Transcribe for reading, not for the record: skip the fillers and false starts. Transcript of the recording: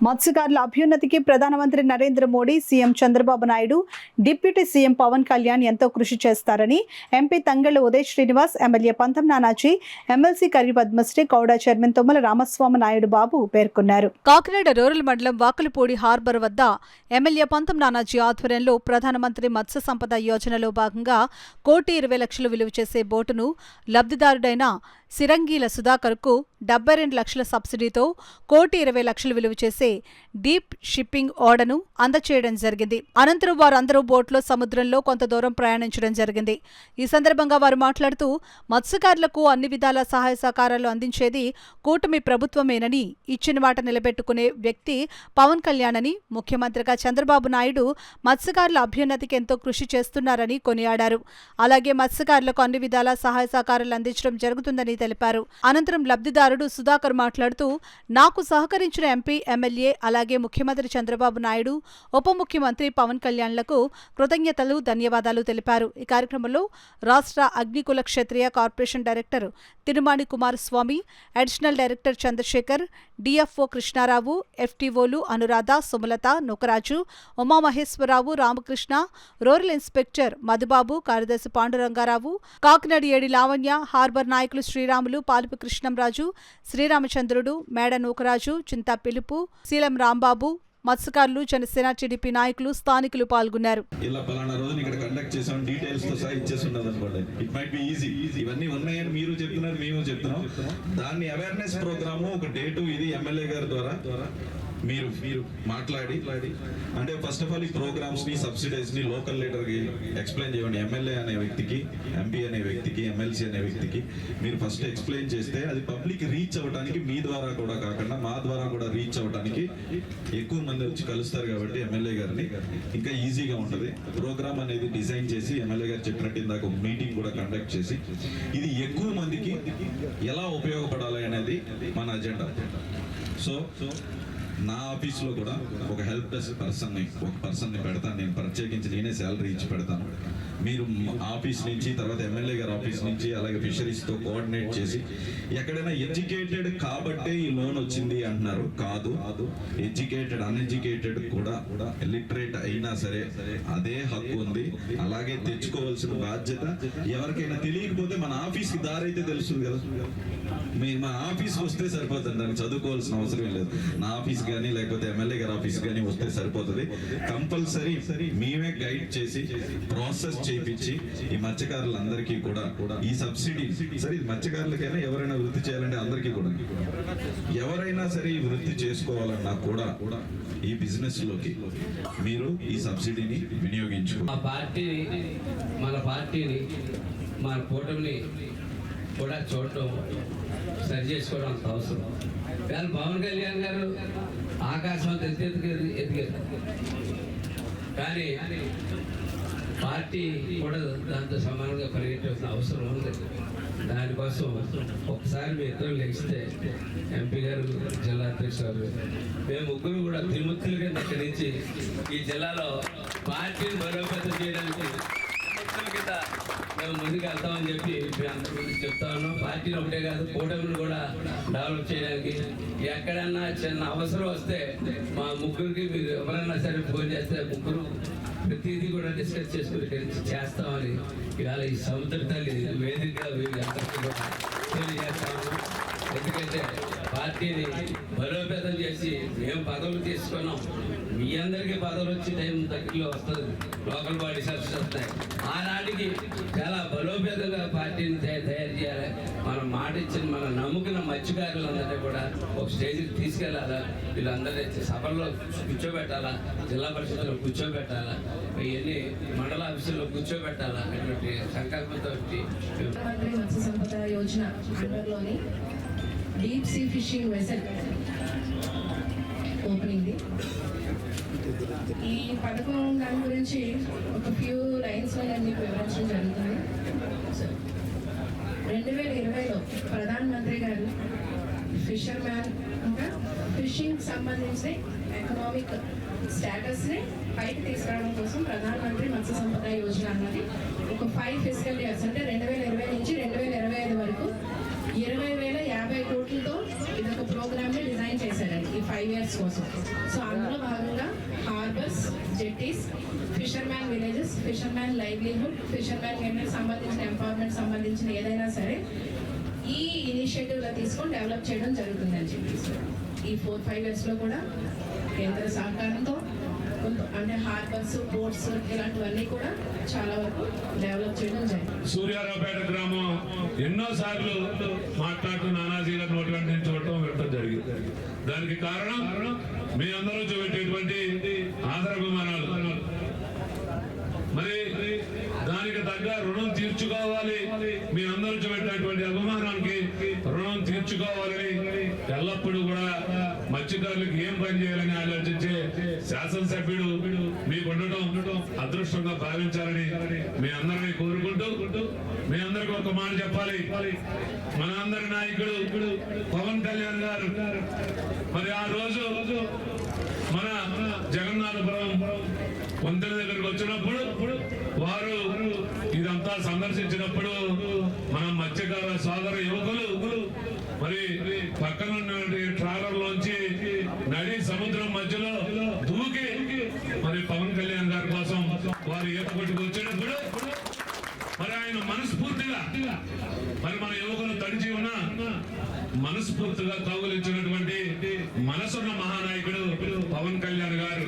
మత్స్యకారుల అభ్యున్నతికి ప్రధానమంత్రి Narendra Modi, CM Chandrababu Naidu, deputy CM Pawan Kalyan ఎంతో కృషి చేస్తారని MP Thangella Uday Srinivas, MLA Pantham Nanaji, MLC Karri Padmasri, KUDA chairman Tummala Ramaswamy Naidu Babu పేర్కొన్నారు. కాకినాడ రూరల్ మండలం వాకలపూడి హార్బర్ వద్ద ఎమ్మెల్యే పంతం నానాజీ ఆధ్వర్యంలో ప్రధానమంత్రి మత్స్య సంపద యోజనలో భాగంగా 1,20,00,000 విలువ చేసే బోటును లబ్ధిదారుడైన సిరంగీల సుధాకర్కు 72 లక్షల సబ్సిడీతో 1,20,00,000 విలువ చేసే డీప్ షిప్పింగ్ ఓడను అందచేయడం జరిగింది. అనంతరం వారందరూ బోట్లో సముద్రంలో కొంత దూరం ప్రయాణించడం జరిగింది. ఈ సందర్భంగా వారు మాట్లాడుతూ మత్స్యకారులకు అన్ని విధాల సహాయ సహకారాలు అందించేది కూటమి ప్రభుత్వమేనని, ఇచ్చిన మాట నిలబెట్టుకునే వ్యక్తి పవన్ కళ్యాణ్ అని, ముఖ్యమంత్రిగా చంద్రబాబు నాయుడు మత్స్యకారుల అభ్యున్నతికి ఎంతో కృషి చేస్తున్నారని కొనియాడారు. అలాగే మత్స్యకారులకు అన్ని విధాల సహాయ సహకారాలు అందించడం జరుగుతుందని తెలిపారు. అనంతరం లబ్ధిదారుడు సుధాకర్ మాట్లాడుతూ, నాకు సహకరించిన ఎంపీ, ఎమ్మెల్యే, అలాగే ముఖ్యమంత్రి చంద్రబాబు నాయుడు, ఉప ముఖ్యమంత్రి పవన్ కళ్యాణ్లకు కృతజ్ఞతలు, ధన్యవాదాలు తెలిపారు. ఈ కార్యక్రమంలో రాష్ట్ర Agnikula Kshatriya corporation director Tirumani Kumaraswamy, additional director Chandrasekhar, DFO Krishnarao, ఎఫ్టీఓలు అనురాధ, సుమలత, నూకరాజు, ఉమామహేశ్వరరావు, రామకృష్ణ, రూరల్ ఇన్స్పెక్టర్ మధుబాబు, కార్యదర్శి పాండురంగారావు, కాకినాడ ఏడి లావణ్య, హార్బర్ నాయకులు శ్రీరాములు, పాల్పు కృష్ణంరాజు, శ్రీరామచంద్రుడు, మేడ నూకరాజు, చింతా పిలుపు, శీలం రాంబాబు, మత్స్యకారులు, జనసేన, టీడీపీ నాయకులు, స్థానికులు పాల్గొన్నారు. ఇలా పలానా రోజున ఇక్కడ కండక్ట్ చేసాం, డీటెయిల్స్ తో సహా ఇచ్చేసి ఉన్నది అనుకోండి. It might be easy. ఇవన్నీ ఉన్నాయని మీరు చెప్తున్నారు, మేము చెప్తున్నాం. దాన్ని అవేర్నెస్ ప్రోగ్రాము ఒక డేటు ఇది ఎమ్మెల్యే గారి ద్వారా మీరు మాట్లాడి, అంటే ఫస్ట్ ఆఫ్ ఆల్ ఈ ప్రోగ్రామ్స్ ని, సబ్సిడైజ్ ని లోకల్ లీడర్ కి ఎక్స్ప్లెయిన్ చేయండి. ఎమ్మెల్యే అనే వ్యక్తికి, ఎంపీ అనే వ్యక్తికి, ఎమ్మెల్సీ అనే వ్యక్తికి మీరు ఫస్ట్ ఎక్స్ప్లెయిన్ చేస్తే అది పబ్లిక్ రీచ్ అవ్వడానికి, మీ ద్వారా కూడా కాకుండా మా ద్వారా కూడా రీచ్ అవ్వడానికి ఎక్కువ మంది వచ్చి కలుస్తారు. కాబట్టి ఎమ్మెల్యే గారిని ఇంకా ఈజీగా ఉంటుంది. ప్రోగ్రామ్ అనేది డిజైన్ చేసి ఎమ్మెల్యే గారు చెప్పినట్టు ఇందాక ఒక మీటింగ్ కూడా కండక్ట్ చేసి ఇది ఎక్కువ మందికి ఎలా ఉపయోగపడాలి అనేది మన అజెండా. సో నా ఆఫీస్లో కూడా ఒక హెల్ప్ డెస్క్ పర్సన్ని పెడతాను. నేను ప్రత్యేకించి నేనే శాలరీ ఇచ్చి పెడతాను. మీరు ఆఫీస్ నుంచి, తర్వాత ఎమ్మెల్యే గారి ఆఫీస్ నుంచి, అలాగే ఫిషరీస్తో కోఆర్డినేట్ చేసి ఎక్కడైనా ఎడ్యుకేటెడ్ కాబట్టే ఈ లోన్ వచ్చింది అంటున్నారు. కాదు, ఎడ్యుకేటెడ్, అన్ఎడ్యుకేటెడ్ కూడా లిటరేట్ అయినా సరే అదే హక్కు ఉంది. అలాగే తెచ్చుకోవాల్సిన బాధ్యత. ఎవరికైనా తెలియకపోతే మన ఆఫీస్కి దారి అయితే తెలుస్తుంది కదా. మా ఆఫీస్కి వస్తే సరిపోతుంది, దానికి చదువుకోవాల్సిన అవసరం లేదు. నా ఆఫీస్ కానీ లేకపోతే ఎమ్మెల్యే గారి ఆఫీస్ కానీ వస్తే సరిపోతుంది. కంపల్సరీ మేమే గైడ్ చేసి ప్రాసెస్ చేయించి ఈ మత్స్యకారులందరికీ కూడా ఈ సబ్సిడీ, సరే ఇది మత్స్యకారులకైనా ఎవరైనా వృత్తి చేయాలంటే అందరికీ కూడా, ఎవరైనా సరే ఈ వృత్తి చేసుకోవాలన్నా కూడా ఈ బిజినెస్ లోకి మీరు ఈ సబ్సిడీని వినియోగించుకో. మన పార్టీని, మన కూటమిని కూడా చూడటం, సరి చేసుకోవడం అంత అవసరం. కానీ పవన్ కళ్యాణ్ గారు ఆకాశం ఎదిగారు, కానీ పార్టీ కూడా దాంతో సమానంగా పరిగెట్టాల్సిన అవసరం ఉంది. దానికోసం ఒకసారి మీ ఇద్దరు లెగిస్తే, ఎంపీ గారు, జిల్లా అధ్యక్షులు, మేము ముగ్గురు కూడా త్రిమూర్తులు కింద ఇక్కడి నుంచి ఈ జిల్లాలో పార్టీని బలోపేతం చేయడానికి కింద మేము ముందుకు వెళ్తామని చెప్పి చెప్తా ఉన్నాం. పార్టీలు ఒకటే కాదు, కూటమిని కూడా డెవలప్ చేయడానికి ఎక్కడన్నా చిన్న అవసరం వస్తే మా ముగ్గురికి మీరు ఎవరైనా సరే ఫోన్ చేస్తే ముగ్గురు ప్రతిదీ కూడా డిస్కస్ చేసుకుని చేస్తామని ఇవాళ ఈ సముద్ర తల్లి వేదికగా అందరికీ కూడా తెలియజేస్తాము. ఎందుకంటే పార్టీని బలోపేతం చేసి మేము పదవులు తీసుకున్నాం. మీ అందరికీ పదవులు వచ్చి టైం దగ్గరలో వస్తుంది, లోకల్ బాడీ సర్వీస్ వస్తాయి. ఆనాటికి చాలా బలోపేతంగా పార్టీని తయారు చేయాలి. మనం మాట ఇచ్చిన, మనం నమ్ముకున్న మత్స్యకారులందరినీ కూడా ఒక స్టేజ్కి తీసుకెళ్లాలా, వీళ్ళందరినీ సభల్లో కూర్చోబెట్టాలా, జిల్లా పరిషత్లో కూర్చోబెట్టాలా, ఇవన్నీ మండల ఆఫీసుల్లో కూర్చోబెట్టాలా అటువంటి సంకల్పంతో మత్స్య సంపద యోజన అండర్లోని deep sea fishing vessel opening. ఈ పథకం దాని గురించి ఒక ఫ్యూ లైన్స్లో నేను మీకు వివరించడం జరుగుతుంది. 2020లో ప్రధానమంత్రి గారు ఫిషర్ మ్యాన్ ఇంకా ఫిషింగ్ సంబంధించిన ఎకనామిక్ స్టేటస్ని పైకి తీసుకురావడం కోసం ప్రధానమంత్రి మత్స్య సంపద యోజన అన్నది ఒక 5 ఫిజికల్ ఇయర్స్, అంటే 2020 నుంచి 2025 వరకు 20,050 కోట్లతో ఇదొక ప్రోగ్రామ్ని డిజైన్ చేశారండి. ఈ 5 ఇయర్స్ కోసం. సో అందులో భాగంగా harbours, jetties, fisherman villages, fisherman livelihood, fisherman సంబంధించిన ఎంపవర్మెంట్ సంబంధించిన ఏదైనా సరే ఈ ఇనిషియేటివ్లో తీసుకొని డెవలప్ చేయడం జరుగుతుందని చెప్పి ఈ 4-5 ఇయర్స్లో కూడా కేంద్ర సహకారంతో అంటే హార్బర్స్, పోర్ట్స్ ఇలాంటివన్నీ కూడా చాలా వరకు డెవలప్ చేయడం జరిగింది. సూర్యారావుపేట గ్రామం ఎన్నో సార్లు మాట్లాడుతూ నానాజీల నోటి వెంట నుంచి చూడటం వినటం జరిగింది. దానికి కారణం మీ అందరూ చూపెట్టేటువంటి ఆదరాభిమానాలు. మరి దానికి తగ్గ రుణం తీర్చుకోవాలి, మీ అందరూ చూపెట్టినటువంటి అభిమానానికి రుణం తీర్చుకోవాలని ఎల్లప్పుడూ కూడా మత్స్యకారులకు ఏం పని చేయాలని ఆలోచించే శాసనసభ్యుడు మీకు ఉండటం అదృష్టంగా భావించాలని మీ అందరినీ కోరుకుంటూ మీ అందరికి ఒక మాట చెప్పాలి. మన అందరి నాయకుడు పవన్ కళ్యాణ్ గారు మరి ఆ రోజు మన జగన్నాథపురం వంతెన దగ్గరకు వచ్చినప్పుడు వారు ఇదంతా సందర్శించినప్పుడు మన మత్స్యకార సోదర యువకులు మరి పక్కన ట్రాలర్ లోంచి నడి సముద్రం మధ్యలో దూకి మరి పవన్ కళ్యాణ్ గారి కోసం వారు ఈత కొట్టుకు వచ్చినప్పుడు మరి ఆయన మనస్ఫూర్తిగా మరి మన యువకులు తడిచి ఉన్న మనస్ఫూర్తిగా కౌగులించినటువంటి మనసున్న మహానాయకుడు పవన్ కళ్యాణ్ గారు